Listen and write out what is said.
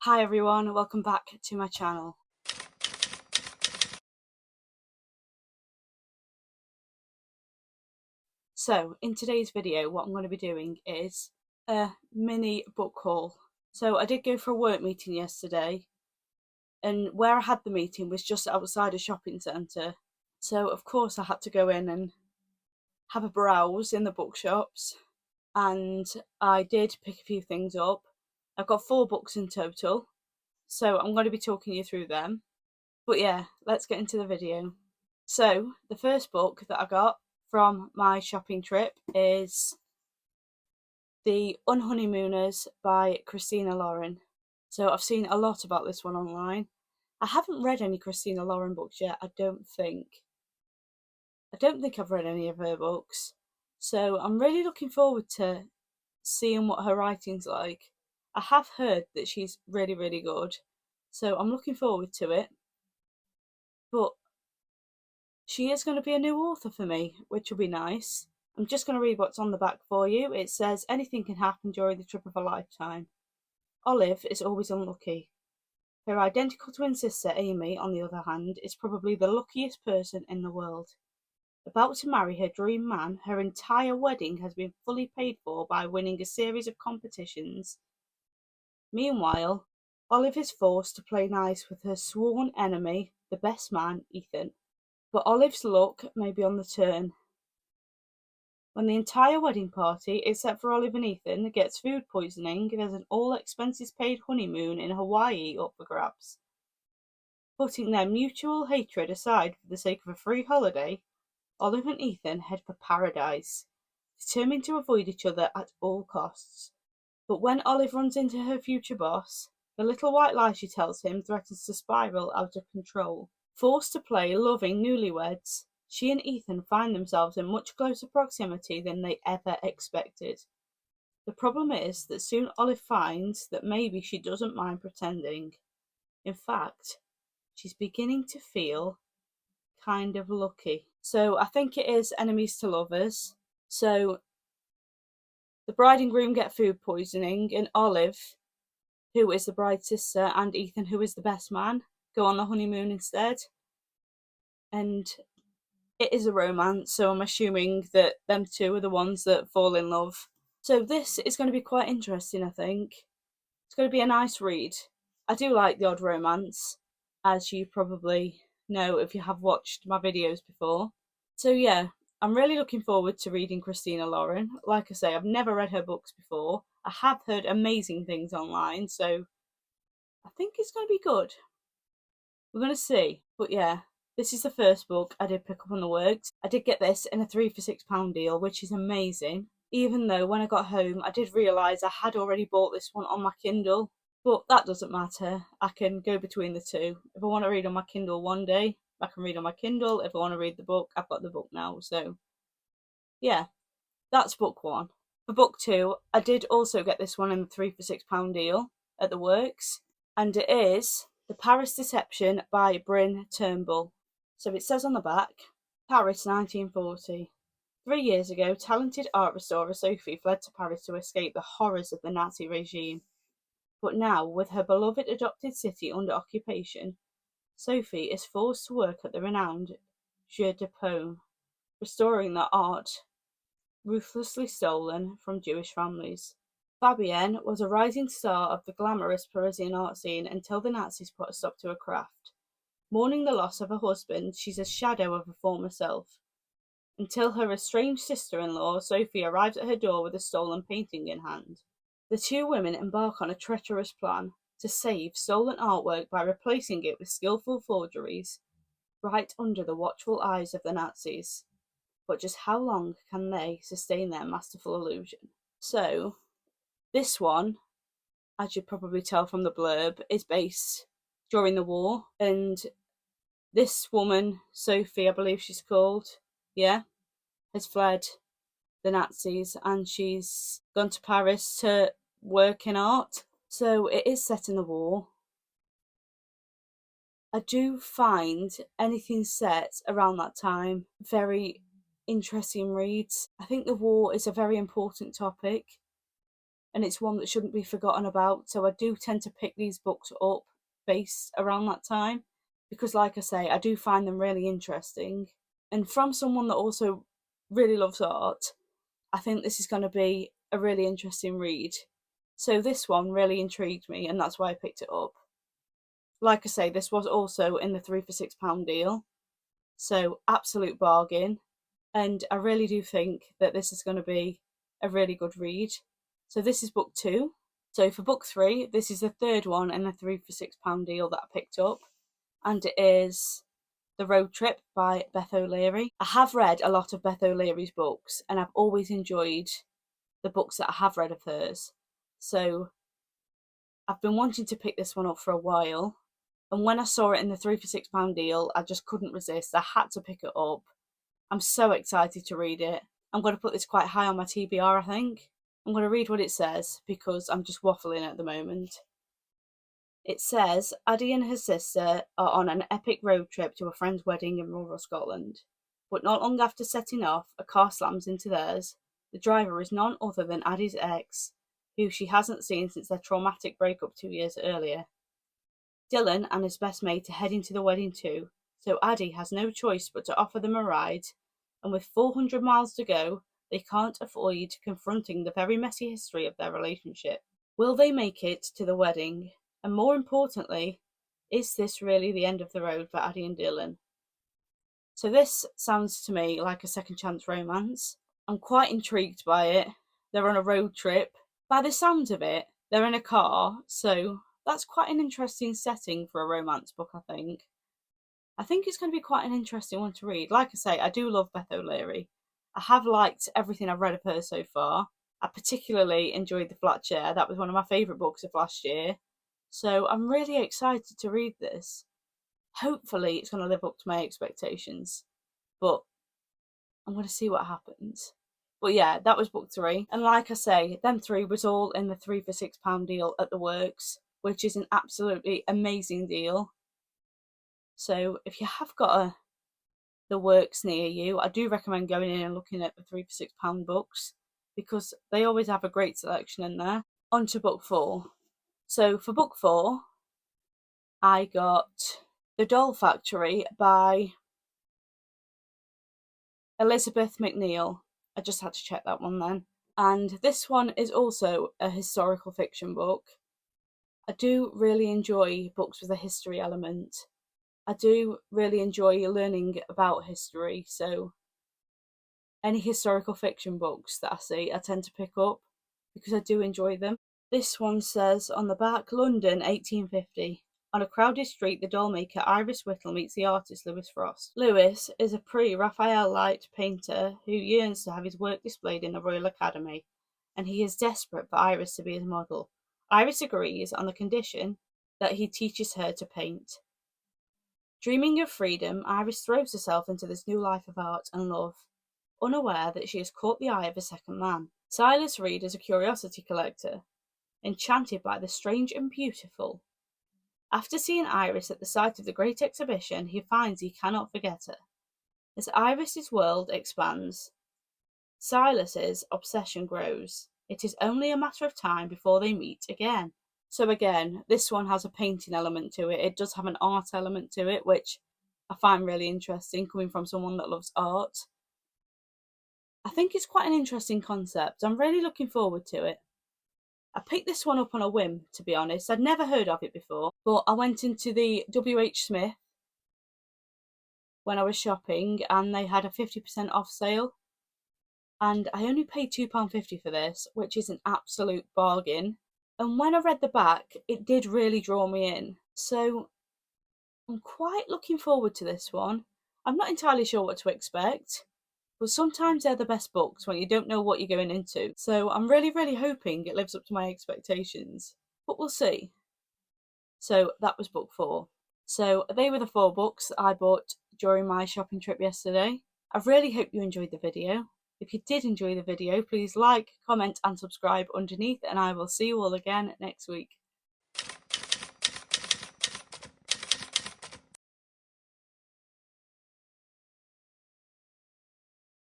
Hi everyone, welcome back to my channel. So in today's video what I'm going to be doing is a mini book haul. So I did go for a work meeting yesterday and where I had the meeting was just outside a shopping centre. So of course I had to go in and have a browse in the bookshops, and I did pick a few things up. I've got 4 books in total, so I'm going to be talking you through them. But yeah, let's get into the video. So, the first book that I got from my shopping trip is The Unhoneymooners by Christina Lauren. So, I've seen a lot about this one online. I haven't read any Christina Lauren books yet, I don't think. I don't think I've read any of her books. So, I'm really looking forward to seeing what her writing's like. I have heard that she's really, really good. So, I'm looking forward to it. But she is going to be a new author for me, which will be nice. I'm just going to read what's on the back for you. It says, anything can happen during the trip of a lifetime. Olive is always unlucky. Her identical twin sister, Amy, on the other hand, is probably the luckiest person in the world. About to marry her dream man, her entire wedding has been fully paid for by winning a series of competitions. Meanwhile, Olive is forced to play nice with her sworn enemy, the best man, Ethan. But Olive's luck may be on the turn. When the entire wedding party, except for Olive and Ethan, gets food poisoning, there's an all-expenses-paid honeymoon in Hawaii up for grabs. Putting their mutual hatred aside for the sake of a free holiday, Olive and Ethan head for paradise, determined to avoid each other at all costs. But when Olive runs into her future boss, the little white lie she tells him threatens to spiral out of control. Forced to play loving newlyweds, she and Ethan find themselves in much closer proximity than they ever expected. The problem is that soon Olive finds that maybe she doesn't mind pretending. In fact, she's beginning to feel kind of lucky. So I think it is enemies to lovers. So the bride and groom get food poisoning, and Olive, who is the bride's sister, and Ethan, who is the best man, go on the honeymoon instead. And it is a romance, so I'm assuming that them two are the ones that fall in love. So this is going to be quite interesting, I think. It's going to be a nice read. I do like the odd romance, as you probably know if you have watched my videos before. So yeah, I'm really looking forward to reading Christina Lauren. Like I say, I've never read her books before. I have heard amazing things online, so I think it's going to be good. We're going to see. But yeah, this is the first book I did pick up on the works. I did get this in a 3 for £6 deal, which is amazing. Even though when I got home, I did realise I had already bought this one on my Kindle. But that doesn't matter. I can go between the two. If I want to read on my Kindle one day, I can read on my Kindle. If I want to read the book, I've got the book now. So yeah, that's book one. For book two, I did also get this one in the 3 for £6 deal at the works, and it is The Paris Deception by Bryn Turnbull. So it says on the back, Paris 1940. 3 years ago, talented art restorer Sophie fled to Paris to escape the horrors of the Nazi regime. But now, with her beloved adopted city under occupation, Sophie is forced to work at the renowned Jeu de Paume, restoring the art ruthlessly stolen from Jewish families. Fabienne was a rising star of the glamorous Parisian art scene until the Nazis put a stop to her craft. Mourning the loss of her husband, she's a shadow of her former self. Until her estranged sister-in-law, Sophie, arrives at her door with a stolen painting in hand. The two women embark on a treacherous plan to save stolen artwork by replacing it with skillful forgeries, right under the watchful eyes of the Nazis. But just how long can they sustain their masterful illusion? So, this one, as you'd probably tell from the blurb, is based during the war, and this woman, Sophie, I believe she's called, yeah, has fled the Nazis and she's gone to Paris to work in art. So it is set in the war. I do find anything set around that time very interesting reads. I think the war is a very important topic, and it's one that shouldn't be forgotten about. So I do tend to pick these books up based around that time, because like I say, I do find them really interesting. And from someone that also really loves art, I think this is going to be a really interesting read. So this one really intrigued me, and that's why I picked it up. Like I say, this was also in the 3 for £6 deal, so absolute bargain. And I really do think that this is going to be a really good read. So this is book 2. So for book 3, this is the third one in the 3 for £6 deal that I picked up, and it is The Road Trip by Beth O'Leary. I have read a lot of Beth O'Leary's books, and I've always enjoyed the books that I have read of hers. So I've been wanting to pick this one up for a while, and when I saw it in the 3 for £6 deal, I just couldn't resist. I had to pick it up. I'm so excited to read it. I'm going to put this quite high on my TBR, I think. I'm going to read what it says because I'm just waffling at the moment. It says, Addie and her sister are on an epic road trip to a friend's wedding in rural Scotland. But not long after setting off, a car slams into theirs. The driver is none other than Addie's ex, who she hasn't seen since their traumatic breakup 2 years earlier. Dylan and his best mate are heading to the wedding too, so Addie has no choice but to offer them a ride, and with 400 miles to go, they can't avoid confronting the very messy history of their relationship. Will they make it to the wedding? And more importantly, is this really the end of the road for Addie and Dylan? So this sounds to me like a second chance romance. I'm quite intrigued by it. They're on a road trip. By the sounds of it, they're in a car, so that's quite an interesting setting for a romance book, I think. I think it's going to be quite an interesting one to read. Like I say, I do love Beth O'Leary. I have liked everything I've read of her so far. I particularly enjoyed The Flat Chair. That was one of my favourite books of last year. So I'm really excited to read this. Hopefully it's going to live up to my expectations. But I'm going to see what happens. But yeah, that was book 3. And like I say, them 3 was all in the 3 for £6 deal at the Works, which is an absolutely amazing deal. So if you have got the Works near you, I do recommend going in and looking at the 3 for £6 books, because they always have a great selection in there. On to book 4. So for book 4, I got The Doll Factory by Elizabeth McNeil. I just had to check that one then. And this one is also a historical fiction book. I do really enjoy books with a history element. I do really enjoy learning about history, so any historical fiction books that I see, I tend to pick up because I do enjoy them. This one says on the back, London, 1850. On a crowded street, the doll maker Iris Whittle meets the artist Lewis Frost. Lewis is a pre-Raphaelite painter who yearns to have his work displayed in the Royal Academy, and he is desperate for Iris to be his model. Iris agrees on the condition that he teaches her to paint. Dreaming of freedom, Iris throws herself into this new life of art and love, unaware that she has caught the eye of a second man. Silas Reed is a curiosity collector, enchanted by the strange and beautiful. After seeing Iris at the site of the Great Exhibition, he finds he cannot forget her. As Iris's world expands, Silas's obsession grows. It is only a matter of time before they meet again. So again, this one has a painting element to it. It does have an art element to it, which I find really interesting coming from someone that loves art. I think it's quite an interesting concept. I'm really looking forward to it. I picked this one up on a whim, to be honest. I'd never heard of it before, but I went into the WH Smith when I was shopping and they had a 50% off sale. And I only paid £2.50 for this, which is an absolute bargain. And when I read the back, it did really draw me in. So I'm quite looking forward to this one. I'm not entirely sure what to expect, but sometimes they're the best books when you don't know what you're going into. So I'm really, really hoping it lives up to my expectations. But we'll see. So that was book 4. So they were the 4 books that I bought during my shopping trip yesterday. I really hope you enjoyed the video. If you did enjoy the video, please like, comment and subscribe underneath, and I will see you all again next week.